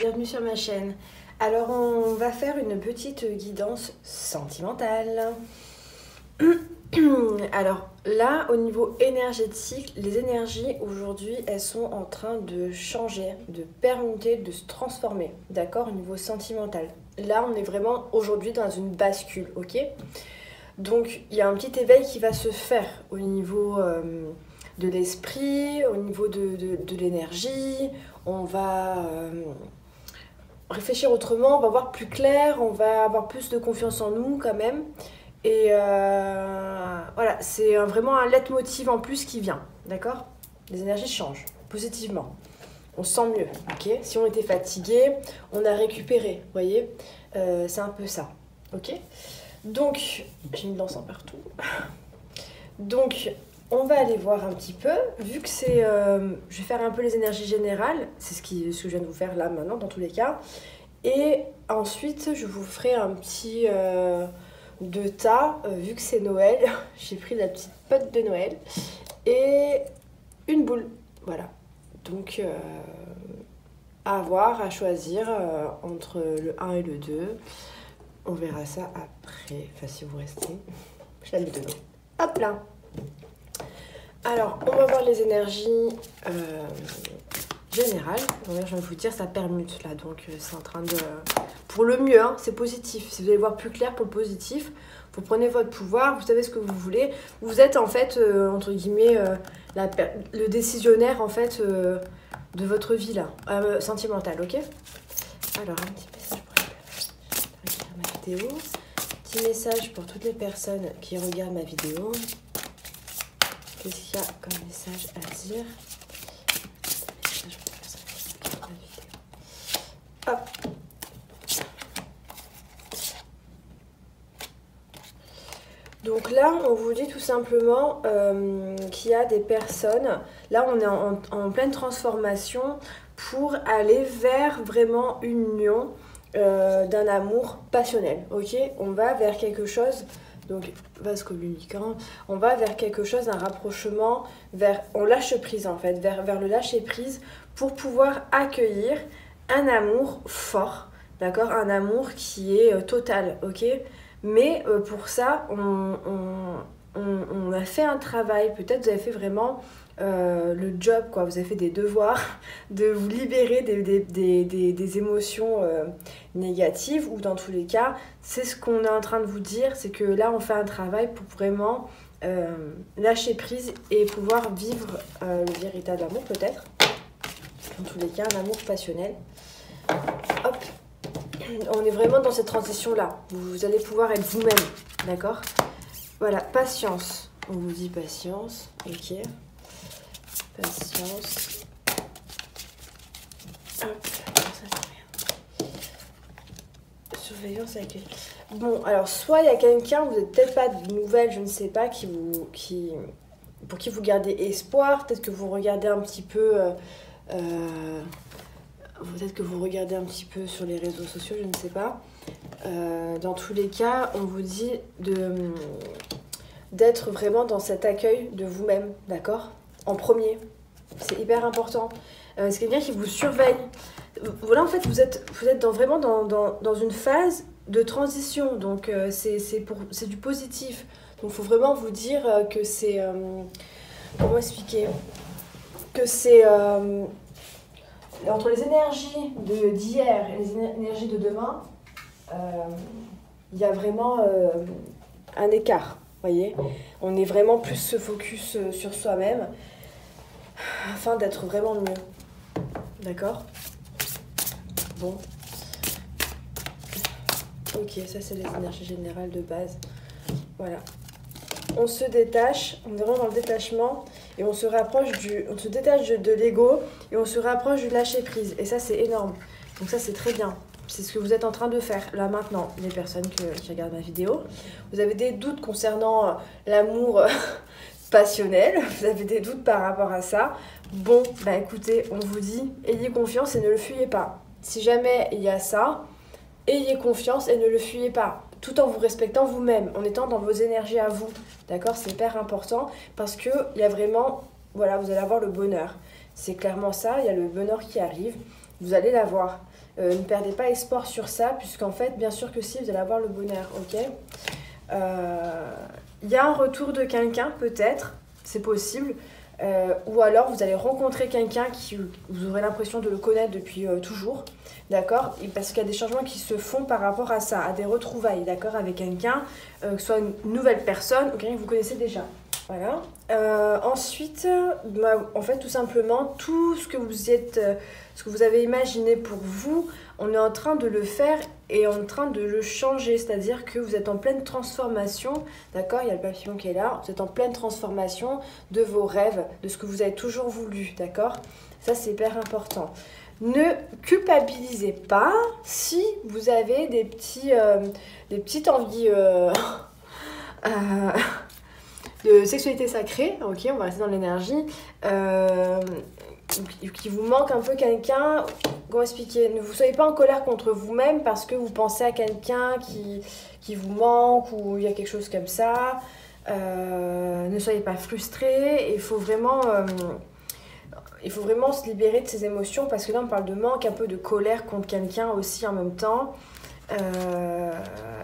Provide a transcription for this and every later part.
bienvenue sur ma chaîne. Alors on va faire une petite guidance sentimentale. Alors là, au niveau énergétique, les énergies aujourd'hui, elles sont en train de changer, de permuter, de se transformer, d'accord, au niveau sentimental. Là, on est vraiment aujourd'hui dans une bascule, ok? Donc il y a un petit éveil qui va se faire au niveau de l'esprit, au niveau de l'énergie. On va réfléchir autrement, on va voir plus clair, on va avoir plus de confiance en nous quand même. Et voilà, c'est vraiment un leitmotiv en plus qui vient, d'accord? Les énergies changent positivement. On se sent mieux, ok? Si on était fatigué, on a récupéré, vous voyez? C'est un peu ça, ok? Donc, j'ai mis de l'encens partout. Donc, on va aller voir un petit peu, vu que c'est... je vais faire un peu les énergies générales, c'est ce que je viens de vous faire là maintenant, dans tous les cas. Et ensuite, je vous ferai un petit de tas, vu que c'est Noël. J'ai pris la petite pote de Noël et une boule, voilà. Donc, à voir, à choisir entre le 1 et le 2. On verra ça après, enfin si vous restez. Je la mets dedans. Hop là. Alors, on va voir les énergies générales. Je viens de vous dire, ça permute là, donc c'est en train de... Pour le mieux, hein, c'est positif. Si vous allez voir plus clair pour le positif, vous prenez votre pouvoir, vous savez ce que vous voulez. Vous êtes en fait, entre guillemets, le décisionnaire en fait de votre vie là, sentimentale, ok? Alors, un petit message pour ma vidéo. Petit message pour toutes les personnes qui regardent ma vidéo. Qu'est-ce qu'il y a comme message à dire? Message pour les personnes qui regardent ma vidéo. Hop. Donc là, on vous dit tout simplement qu'il y a des personnes, là on est en pleine transformation pour aller vers vraiment une union d'un amour passionnel, ok? On va vers quelque chose, donc vase communicant, on va vers quelque chose, un rapprochement, on lâche prise en fait, vers le lâcher prise pour pouvoir accueillir un amour fort, d'accord? Un amour qui est total, ok? Mais pour ça, on a fait un travail, peut-être vous avez fait vraiment le job, quoi. Vous avez fait des devoirs, de vous libérer des émotions négatives, ou dans tous les cas, c'est ce qu'on est en train de vous dire, c'est que là on fait un travail pour vraiment lâcher prise et pouvoir vivre le véritable amour peut-être, dans tous les cas un amour passionnel. Hop. On est vraiment dans cette transition-là. Vous allez pouvoir être vous-même, d'accord? Voilà, patience. On vous dit patience, ok. Patience. Hop, ça c'est rien. Surveillance avec les... Bon, alors, soit il y a quelqu'un, vous n'êtes peut-être pas de nouvelles, je ne sais pas, pour qui vous gardez espoir. Peut-être que vous regardez un petit peu... Peut-être que vous regardez un petit peu sur les réseaux sociaux, je ne sais pas. Dans tous les cas, on vous dit d'être vraiment dans cet accueil de vous-même, d'accord? En premier. C'est hyper important. C'est quelqu'un qui vous surveille. Voilà, en fait, vous êtes vraiment dans une phase de transition. Donc, c'est du positif. Donc, il faut vraiment vous dire que c'est... comment expliquer? Que c'est... entre les énergies d'hier et les énergies de demain, il y a vraiment un écart, voyez. On est vraiment plus se focus sur soi-même afin d'être vraiment mieux. D'accord? Bon. Ok, ça c'est les énergies générales de base. Voilà. On se détache, on est vraiment dans le détachement et on se détache de l'ego et on se rapproche du lâcher prise. Et ça c'est énorme. Donc ça c'est très bien. C'est ce que vous êtes en train de faire là maintenant, les personnes qui regardent ma vidéo. Vous avez des doutes concernant l'amour passionnel, vous avez des doutes par rapport à ça. Bon, bah écoutez, on vous dit, ayez confiance et ne le fuyez pas. Si jamais il y a ça, ayez confiance et ne le fuyez pas. Tout en vous respectant vous-même, en étant dans vos énergies à vous. D'accord? C'est hyper important parce qu'il y a vraiment, voilà, vous allez avoir le bonheur. C'est clairement ça, il y a le bonheur qui arrive, vous allez l'avoir. Ne perdez pas espoir sur ça, puisqu'en fait, bien sûr que si, vous allez avoir le bonheur, ok. Il y a un retour de quelqu'un, peut-être, c'est possible. Ou alors vous allez rencontrer quelqu'un qui vous aurez l'impression de le connaître depuis toujours, d'accord? Parce qu'il y a des changements qui se font par rapport à ça, à des retrouvailles, d'accord? Avec quelqu'un, que ce soit une nouvelle personne ou quelqu'un que vous connaissez déjà. Voilà. Ensuite, en fait, tout simplement, tout ce que ce que vous avez imaginé pour vous, on est en train de le faire et en train de le changer. C'est-à-dire que vous êtes en pleine transformation, d'accord? Il y a le papillon qui est là. Vous êtes en pleine transformation de vos rêves, de ce que vous avez toujours voulu, d'accord? Ça, c'est hyper important. Ne culpabilisez pas si vous avez des petites envies de sexualité sacrée, ok, on va rester dans l'énergie, qui vous manque un peu quelqu'un. Comment expliquer? Ne vous soyez pas en colère contre vous-même parce que vous pensez à quelqu'un qui vous manque ou il y a quelque chose comme ça. Ne soyez pas frustrés. Il faut vraiment se libérer de ces émotions parce que là on parle de manque, un peu de colère contre quelqu'un aussi en même temps.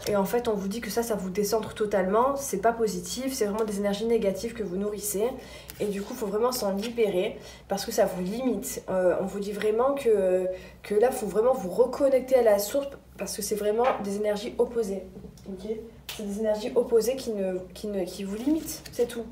Et en fait on vous dit que ça vous décentre totalement, c'est pas positif, c'est vraiment des énergies négatives que vous nourrissez et du coup il faut vraiment s'en libérer parce que ça vous limite. On vous dit vraiment que là il faut vraiment vous reconnecter à la source parce que c'est vraiment des énergies opposées, ok? C'est des énergies opposées qui vous limitent, c'est tout.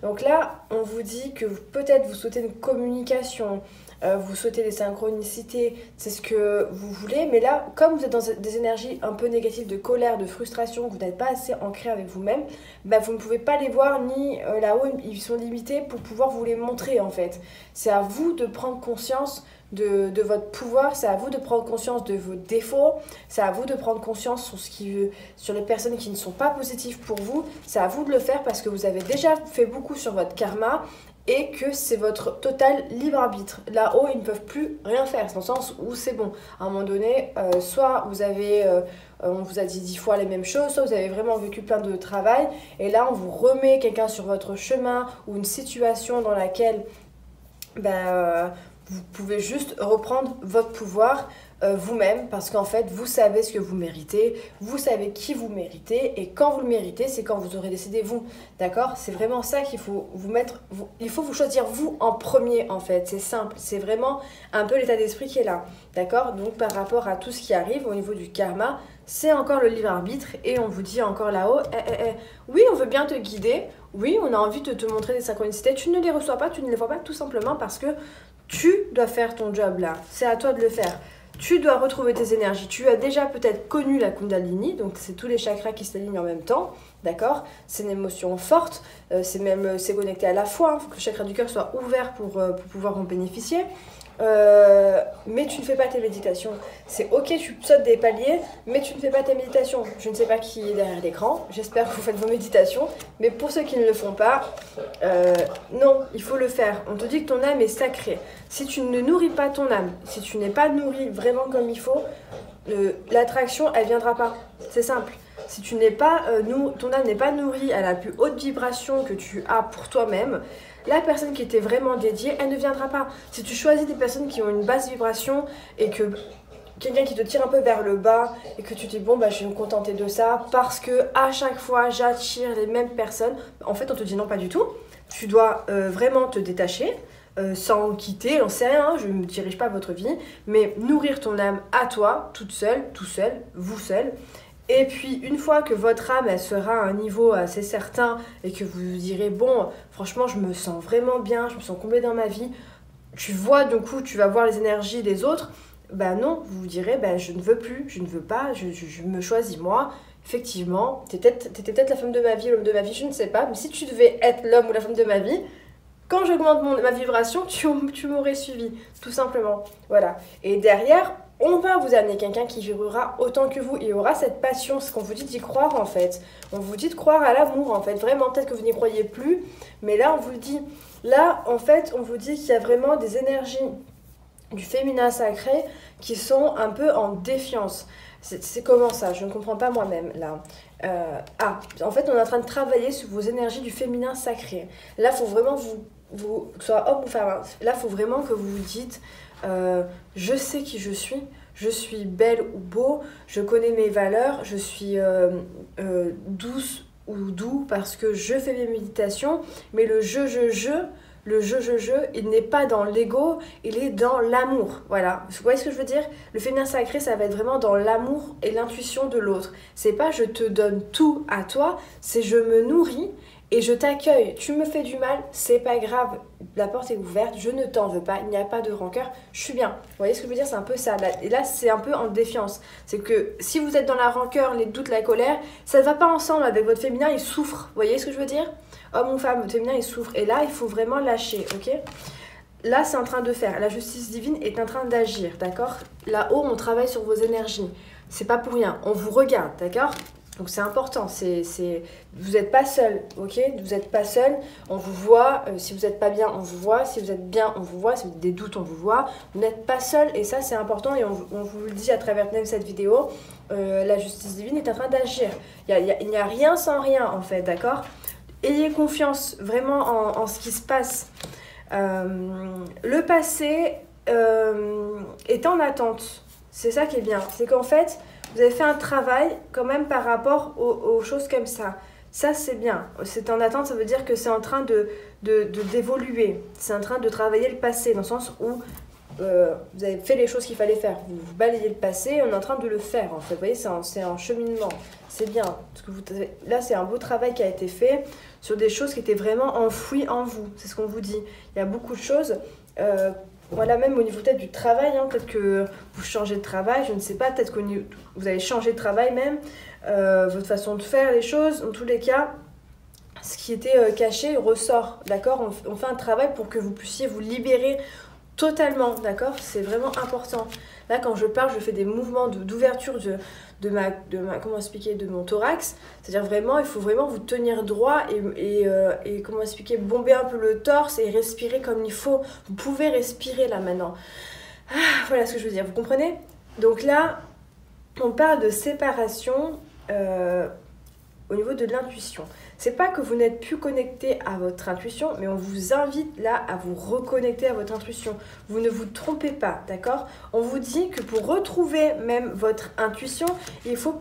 Donc là on vous dit que peut-être vous souhaitez une communication, vous souhaitez des synchronicités, c'est ce que vous voulez, mais là, comme vous êtes dans des énergies un peu négatives de colère, de frustration, que vous n'êtes pas assez ancré avec vous-même, vous ne pouvez pas les voir ni là-haut, ils sont limités pour pouvoir vous les montrer en fait. C'est à vous de prendre conscience de votre pouvoir, c'est à vous de prendre conscience de vos défauts, c'est à vous de prendre conscience sur les personnes qui ne sont pas positives pour vous, c'est à vous de le faire parce que vous avez déjà fait beaucoup sur votre karma et que c'est votre total libre arbitre. Là-haut, ils ne peuvent plus rien faire, c'est dans le sens où c'est bon. À un moment donné, soit vous avez, on vous a dit 10 fois les mêmes choses, soit vous avez vraiment vécu plein de travail, et là, on vous remet quelqu'un sur votre chemin ou une situation dans laquelle vous pouvez juste reprendre votre pouvoir vous-même parce qu'en fait vous savez ce que vous méritez, vous savez qui vous méritez et quand vous le méritez c'est quand vous aurez décidé vous, d'accord? C'est vraiment ça qu'il faut vous mettre, il faut vous choisir vous en premier en fait, c'est simple, c'est vraiment un peu l'état d'esprit qui est là, d'accord? Donc par rapport à tout ce qui arrive au niveau du karma, c'est encore le libre arbitre et on vous dit encore là-haut, oui on veut bien te guider, oui on a envie de te montrer des synchronicités, tu ne les reçois pas, tu ne les vois pas tout simplement parce que tu dois faire ton job là, c'est à toi de le faire. Tu dois retrouver tes énergies. Tu as déjà peut-être connu la Kundalini, donc c'est tous les chakras qui s'alignent en même temps, d'accord? C'est une émotion forte, c'est connecté à la foi, il faut que le chakra du cœur soit ouvert pour pouvoir en bénéficier. Mais tu ne fais pas tes méditations. C'est ok, tu sautes des paliers, mais tu ne fais pas tes méditations. Je ne sais pas qui est derrière l'écran, j'espère que vous faites vos méditations, mais pour ceux qui ne le font pas, non, il faut le faire. On te dit que ton âme est sacrée. Si tu ne nourris pas ton âme, si tu n'es pas nourri vraiment comme il faut, l'attraction, elle viendra pas. C'est simple. Si tu n'es pas, ton âme n'est pas nourrie à la plus haute vibration que tu as pour toi-même, la personne qui était vraiment dédiée, elle ne viendra pas. Si tu choisis des personnes qui ont une basse vibration et que quelqu'un qui te tire un peu vers le bas et que tu te dis bon je vais me contenter de ça parce que à chaque fois j'attire les mêmes personnes, en fait on te dit non pas du tout. Tu dois vraiment te détacher. Sans quitter, j'en sais rien, je ne dirige pas votre vie, mais nourrir ton âme à toi, toute seule, tout seul, vous seul. Et puis une fois que votre âme elle sera à un niveau assez certain et que vous direz bon franchement je me sens vraiment bien, je me sens comblée dans ma vie, tu vois du coup tu vas voir les énergies des autres, non, vous vous direz je ne veux plus, je ne veux pas, je me choisis moi. Effectivement, t'étais peut-être la femme de ma vie, l'homme de ma vie, je ne sais pas, mais si tu devais être l'homme ou la femme de ma vie, quand j'augmente ma vibration, tu m'aurais suivi, tout simplement. Voilà. Et derrière, on va vous amener quelqu'un qui vibrera autant que vous. Il aura cette passion, ce qu'on vous dit d'y croire en fait. On vous dit de croire à l'amour en fait. Vraiment, peut-être que vous n'y croyez plus, mais là on vous le dit. Là, en fait, on vous dit qu'il y a vraiment des énergies du féminin sacré qui sont un peu en défiance. C'est comment ça? Je ne comprends pas moi-même là. En fait, on est en train de travailler sur vos énergies du féminin sacré. Là, il faut vraiment que ce soit homme ou femme, là, il faut vraiment que vous vous dites je sais qui je suis, je suis belle ou beau, je connais mes valeurs, je suis douce ou doux parce que je fais mes méditations, mais le il n'est pas dans l'ego, il est dans l'amour. Voilà, vous voyez ce que je veux dire? Le féminin sacré, ça va être vraiment dans l'amour et l'intuition de l'autre. C'est pas je te donne tout à toi, c'est je me nourris et je t'accueille. Tu me fais du mal, c'est pas grave, la porte est ouverte, je ne t'en veux pas, il n'y a pas de rancœur, je suis bien. Vous voyez ce que je veux dire? C'est un peu ça. Et là, c'est un peu en défiance. C'est que si vous êtes dans la rancœur, les doutes, la colère, ça ne va pas ensemble avec votre féminin, il souffre. Vous voyez ce que je veux dire? Homme ou femme, votre féminin, il souffre. Et là, il faut vraiment lâcher, ok? Là, c'est en train de faire. La justice divine est en train d'agir, d'accord? Là-haut, on travaille sur vos énergies. C'est pas pour rien. On vous regarde, d'accord? Donc c'est important, vous n'êtes pas seul, ok? Vous n'êtes pas seul, on vous voit, si vous n'êtes pas bien, on vous voit, si vous êtes bien, on vous voit, si vous avez des doutes, on vous voit. Vous n'êtes pas seul et ça c'est important et on vous le dit à travers même cette vidéo, la justice divine est en train d'agir. Il n'y a rien sans rien en fait, d'accord? Ayez confiance vraiment en ce qui se passe. Le passé est en attente, c'est ça qui est bien, c'est qu'en fait, vous avez fait un travail quand même par rapport aux choses comme ça. Ça, c'est bien. C'est en attente, ça veut dire que c'est en train d'évoluer. C'est en train de travailler le passé, dans le sens où vous avez fait les choses qu'il fallait faire. Vous balayez le passé, on est en train de le faire, en fait. Vous voyez, c'est un cheminement. C'est bien. Parce que là, c'est un beau travail qui a été fait sur des choses qui étaient vraiment enfouies en vous. C'est ce qu'on vous dit. Il y a beaucoup de choses... voilà, même au niveau peut-être du travail, hein, peut-être que vous changez de travail, je ne sais pas, peut-être que vous avez changé de travail même, votre façon de faire les choses, dans tous les cas, ce qui était caché ressort, d'accord? On fait un travail pour que vous puissiez vous libérer totalement, d'accord? C'est vraiment important. Là, quand je parle, je fais des mouvements d'ouverture de ma, comment expliquer, de mon thorax. C'est-à-dire vraiment, il faut vraiment vous tenir droit et comment expliquer, bomber un peu le torse et respirer comme il faut. Vous pouvez respirer là maintenant. Ah, voilà ce que je veux dire, vous comprenez? Donc là, on parle de séparation au niveau de l'intuition. C'est pas que vous n'êtes plus connecté à votre intuition, mais on vous invite là à vous reconnecter à votre intuition. Vous ne vous trompez pas, d'accord? On vous dit que pour retrouver même votre intuition, il faut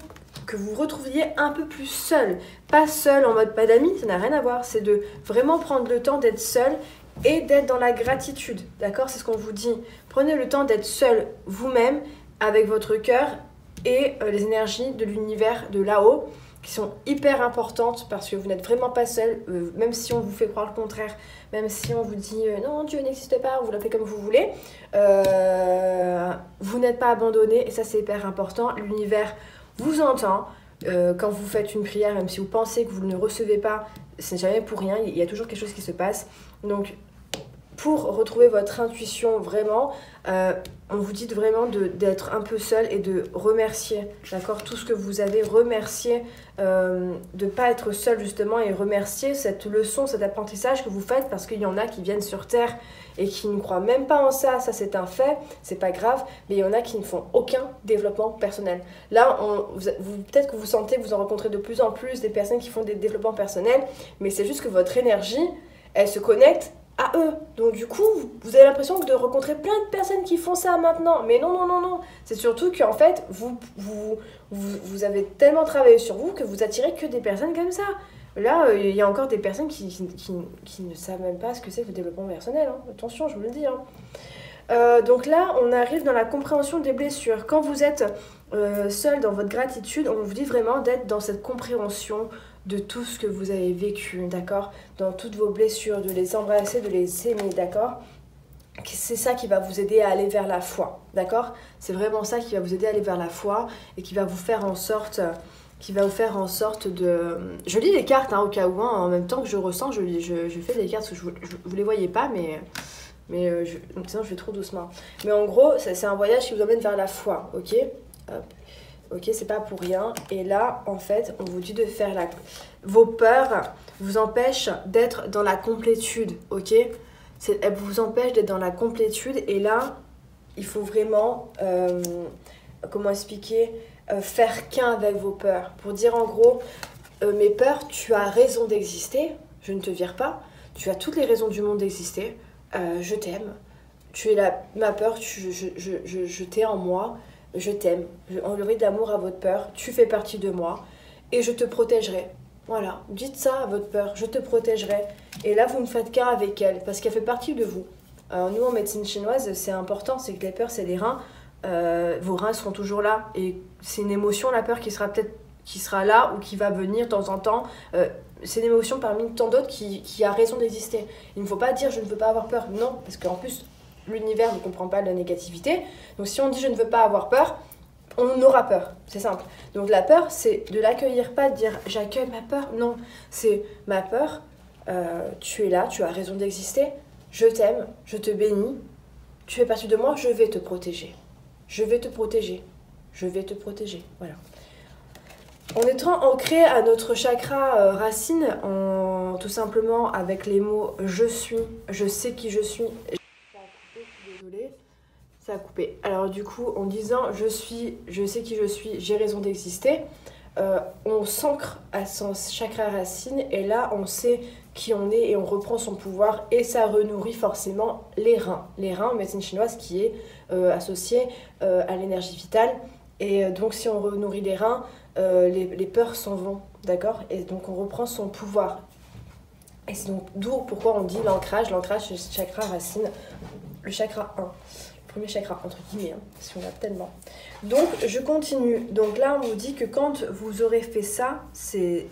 que vous retrouviez un peu plus seul. Pas seul en mode pas d'amis, ça n'a rien à voir. C'est de vraiment prendre le temps d'être seul et d'être dans la gratitude, d'accord? C'est ce qu'on vous dit. Prenez le temps d'être seul vous-même avec votre cœur et les énergies de l'univers de là-haut, qui sont hyper importantes parce que vous n'êtes vraiment pas seul, même si on vous fait croire le contraire, même si on vous dit non, Dieu n'existe pas, vous l'appelez comme vous voulez, vous n'êtes pas abandonné et ça c'est hyper important. L'univers vous entend quand vous faites une prière, même si vous pensez que vous ne recevez pas, ce n'est jamais pour rien, il y a toujours quelque chose qui se passe. Donc pour retrouver votre intuition vraiment, on vous dit vraiment d'être un peu seul et de remercier, d'accord, tout ce que vous avez, remercier de ne pas être seul justement et remercier cette leçon, cet apprentissage que vous faites parce qu'il y en a qui viennent sur Terre et qui ne croient même pas en ça, ça c'est un fait, c'est pas grave, mais il y en a qui ne font aucun développement personnel. Là, peut-être que vous sentez que vous en rencontrez de plus en plus des personnes qui font des développements personnels, mais c'est juste que votre énergie, elle se connecte à eux. Donc du coup, vous avez l'impression de rencontrer plein de personnes qui font ça maintenant. Mais non, non, non, non. C'est surtout qu'en fait, vous avez tellement travaillé sur vous que vous attirez que des personnes comme ça. Là, il y a encore des personnes qui ne savent même pas ce que c'est que le développement personnel. Hein. Attention, je vous le dis. Hein. Donc là, on arrive dans la compréhension des blessures. Quand vous êtes seul dans votre gratitude, on vous dit vraiment d'être dans cette compréhension de tout ce que vous avez vécu, d'accord? Dans toutes vos blessures, de les embrasser, de les aimer, d'accord? C'est ça qui va vous aider à aller vers la foi, d'accord? C'est vraiment ça qui va vous aider à aller vers la foi et qui va vous faire en sorte de... Je lis les cartes hein, au cas où, hein, en même temps que je ressens, je fais les cartes, parce que vous les voyez pas, mais sinon je vais trop doucement. Mais en gros, c'est un voyage qui vous emmène vers la foi, ok? Hop. Ok, c'est pas pour rien. Et là, en fait, on vous dit de faire vos peurs vous empêchent d'être dans la complétude, ok? Elles vous empêchent d'être dans la complétude. Et là, il faut vraiment, comment expliquer, faire qu'un avec vos peurs. Pour dire en gros, mes peurs, tu as raison d'exister, je ne te vire pas. Tu as toutes les raisons du monde d'exister. Je t'aime. Tu es ma peur, je t'ai en moi. je t'aime, enlevez de l'amour à votre peur, tu fais partie de moi et je te protégerai. Voilà, dites ça à votre peur, je te protégerai. Et là, vous ne faites qu'un avec elle, parce qu'elle fait partie de vous. Alors nous, en médecine chinoise, c'est important, c'est que les peurs, c'est les reins. Vos reins seront toujours là. Et c'est une émotion, la peur, qui sera là ou qui va venir de temps en temps. C'est une émotion parmi tant d'autres qui a raison d'exister. Il ne faut pas dire je ne veux pas avoir peur. Non, parce qu'en plus, l'univers ne comprend pas la négativité. Donc si on dit je ne veux pas avoir peur, on aura peur, c'est simple. Donc la peur, c'est de l'accueillir, pas de dire j'accueille ma peur. Non, c'est ma peur, tu es là, tu as raison d'exister, je t'aime, je te bénis, tu fais partie de moi, je vais te protéger. Je vais te protéger, je vais te protéger, voilà. En étant ancré à notre chakra racine, tout simplement avec les mots je suis, je sais qui je suis. Désolée. Ça a coupé. Alors du coup, en disant je suis, je sais qui je suis, j'ai raison d'exister, on s'ancre à son chakra racine et là on sait qui on est et on reprend son pouvoir et ça renourrit forcément les reins. Les reins en médecine chinoise qui est associé à l'énergie vitale et donc si on renourrit les reins, les peurs s'en vont, d'accord? Et donc on reprend son pouvoir. Et c'est donc d'où pourquoi on dit l'ancrage c'est le chakra racine, le chakra 1. Premier chakra, entre guillemets, hein, si on a tellement. Donc, je continue. Donc là, on vous dit que quand vous aurez fait ça, c'est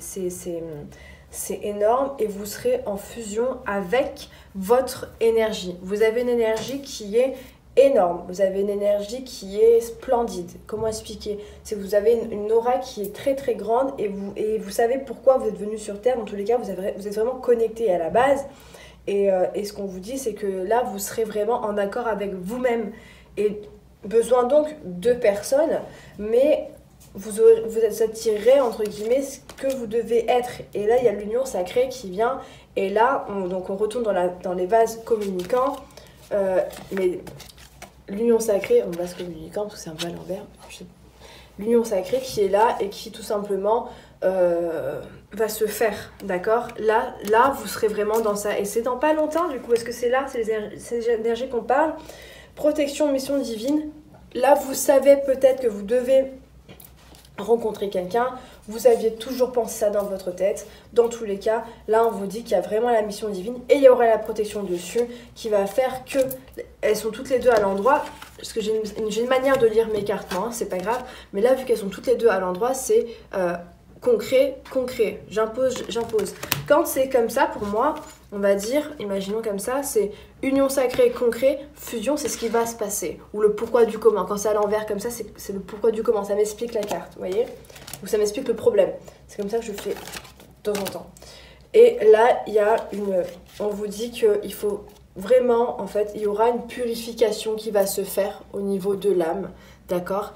énorme et vous serez en fusion avec votre énergie. Vous avez une énergie qui est énorme. Vous avez une énergie qui est splendide. Comment expliquer? C'est que vous avez une aura qui est très très grande et vous savez pourquoi vous êtes venu sur Terre. Dans tous les cas, vous êtes vraiment connecté à la base. Et ce qu'on vous dit, c'est que là, vous serez vraiment en accord avec vous-même. Et besoin donc de personnes, mais vous attirerez, entre guillemets, ce que vous devez être. Et là, il y a l'union sacrée qui vient. Et là, on retourne dans les vases communicants. Mais l'union sacrée, on vase communicant, parce que c'est un peu à l'envers. L'union sacrée qui est là et qui, tout simplement... va se faire, d'accord? Là, vous serez vraiment dans ça. Et c'est dans pas longtemps, du coup, parce que c'est là, c'est les énergies qu'on parle. Protection, mission divine. Là, vous savez peut-être que vous devez rencontrer quelqu'un. Vous aviez toujours pensé ça dans votre tête. Dans tous les cas, là, on vous dit qu'il y a vraiment la mission divine et il y aura la protection dessus qui va faire que elles sont toutes les deux à l'endroit. Parce que j'ai une manière de lire mes cartes, moi, hein, c'est pas grave. Mais là, vu qu'elles sont toutes les deux à l'endroit, c'est... concret, j'impose. Quand c'est comme ça, pour moi, on va dire, imaginons comme ça, c'est union sacrée, concret, fusion, c'est ce qui va se passer. Ou le pourquoi du comment. Quand c'est à l'envers comme ça, c'est le pourquoi du comment. Ça m'explique la carte, vous voyez? Ou ça m'explique le problème. C'est comme ça que je fais de temps en temps. Et là, il y a on vous dit qu'il faut vraiment, en fait, il y aura une purification qui va se faire au niveau de l'âme, d'accord?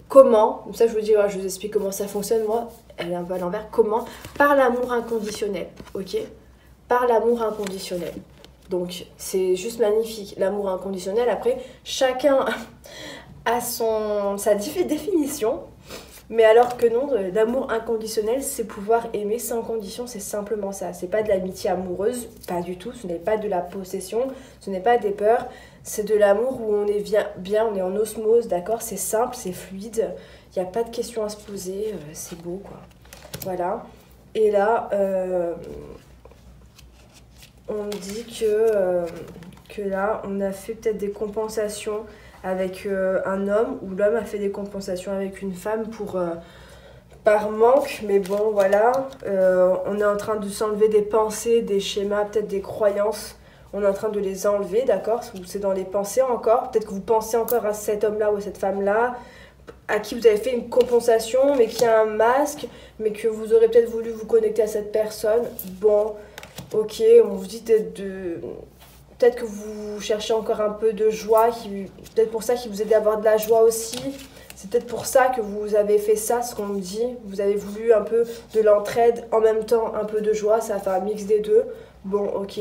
Comment, ça je vous dis, je vous explique comment ça fonctionne, moi, elle est un peu à l'envers, comment? Par l'amour inconditionnel, ok? Par l'amour inconditionnel. Donc, c'est juste magnifique, l'amour inconditionnel. Après, chacun a sa définition, mais alors que non, l'amour inconditionnel, c'est pouvoir aimer sans condition, c'est simplement ça. C'est pas de l'amitié amoureuse, pas du tout, ce n'est pas de la possession, ce n'est pas des peurs, c'est de l'amour où on est bien, on est en osmose, d'accord? C'est simple, c'est fluide, il n'y a pas de questions à se poser, c'est beau, quoi. Voilà. Et là, on dit que là, on a fait peut-être des compensations avec un homme, ou l'homme a fait des compensations avec une femme par manque, mais bon, voilà. On est en train de s'enlever des pensées, des schémas, peut-être des croyances. On est en train de les enlever, d'accord? C'est dans les pensées encore. Peut-être que vous pensez encore à cet homme-là ou à cette femme-là, à qui vous avez fait une compensation, mais qui a un masque, mais que vous aurez peut-être voulu vous connecter à cette personne. Bon, ok, on vous dit peut-être que vous cherchez encore un peu de joie, peut-être pour ça qu'il vous aide à avoir de la joie aussi. C'est peut-être pour ça que vous avez fait ça, ce qu'on me dit. Vous avez voulu un peu de l'entraide, en même temps un peu de joie, ça fait un mix des deux. Bon, ok.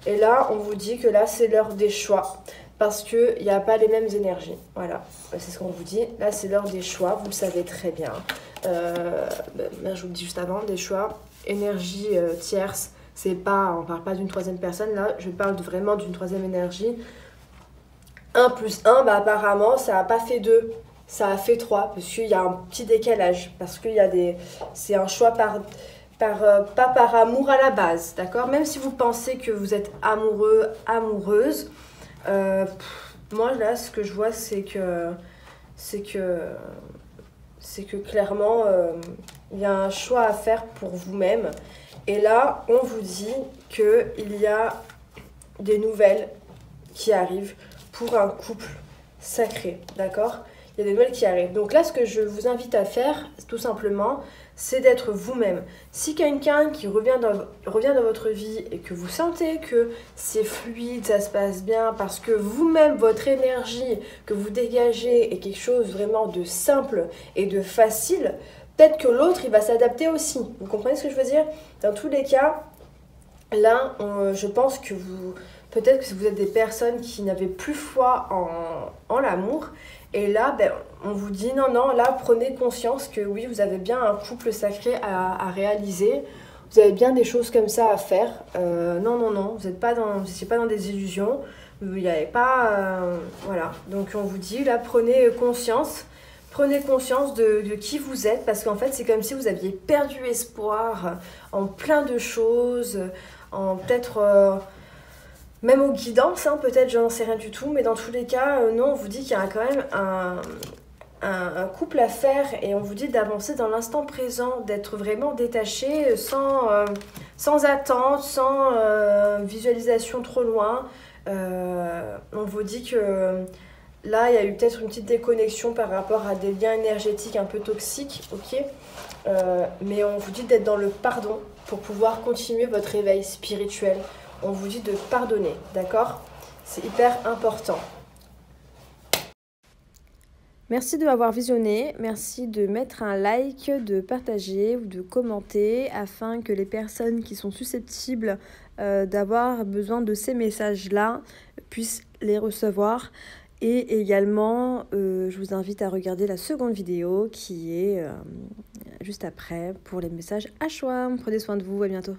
Et là, on vous dit que là, c'est l'heure des choix. Parce qu'il n'y a pas les mêmes énergies. Voilà, c'est ce qu'on vous dit. Là, c'est l'heure des choix, vous le savez très bien. Là, je vous le dis juste avant, des choix. Énergie tierce, c'est pas, on ne parle pas d'une troisième personne. Là, je parle vraiment d'une troisième énergie. 1 plus 1, bah apparemment, ça n'a pas fait 2, ça a fait 3, parce qu'il y a un petit décalage, parce qu'il y a des... C'est un choix pas par amour à la base, d'accord? Même si vous pensez que vous êtes amoureux, amoureuse, moi là, ce que je vois, c'est que clairement, il y a un choix à faire pour vous-même. Et là, on vous dit qu'il y a des nouvelles qui arrivent pour un couple sacré, d'accord? Il y a des nouvelles qui arrivent. Donc là, ce que je vous invite à faire, tout simplement, c'est d'être vous-même. Si quelqu'un qui revient dans votre vie et que vous sentez que c'est fluide, ça se passe bien, parce que vous-même, votre énergie que vous dégagez est quelque chose vraiment de simple et de facile, peut-être que l'autre, il va s'adapter aussi. Vous comprenez ce que je veux dire? Dans tous les cas, là, je pense que peut-être que vous êtes des personnes qui n'avaient plus foi en l'amour. Et là, ben, on vous dit non, non, là, prenez conscience que oui, vous avez bien un couple sacré à réaliser. Vous avez bien des choses comme ça à faire. Non, non, non, vous n'étiez pas dans des illusions. Il n'y avait pas... voilà. Donc, on vous dit, là, prenez conscience. Prenez conscience de qui vous êtes. Parce qu'en fait, c'est comme si vous aviez perdu espoir en plein de choses. En peut-être... même aux guidances, hein, peut-être, j'en sais rien du tout, mais dans tous les cas, non, on vous dit qu'il y a quand même un couple à faire et on vous dit d'avancer dans l'instant présent, d'être vraiment détaché, sans attente, sans visualisation trop loin. On vous dit que là, il y a eu peut-être une petite déconnexion par rapport à des liens énergétiques un peu toxiques, ok, mais on vous dit d'être dans le pardon pour pouvoir continuer votre éveil spirituel. On vous dit de pardonner, d'accord? C'est hyper important. Merci de m'avoir visionné, merci de mettre un like, de partager ou de commenter afin que les personnes qui sont susceptibles d'avoir besoin de ces messages-là puissent les recevoir. Et également, je vous invite à regarder la seconde vidéo qui est juste après pour les messages à choix. Prenez soin de vous, à bientôt.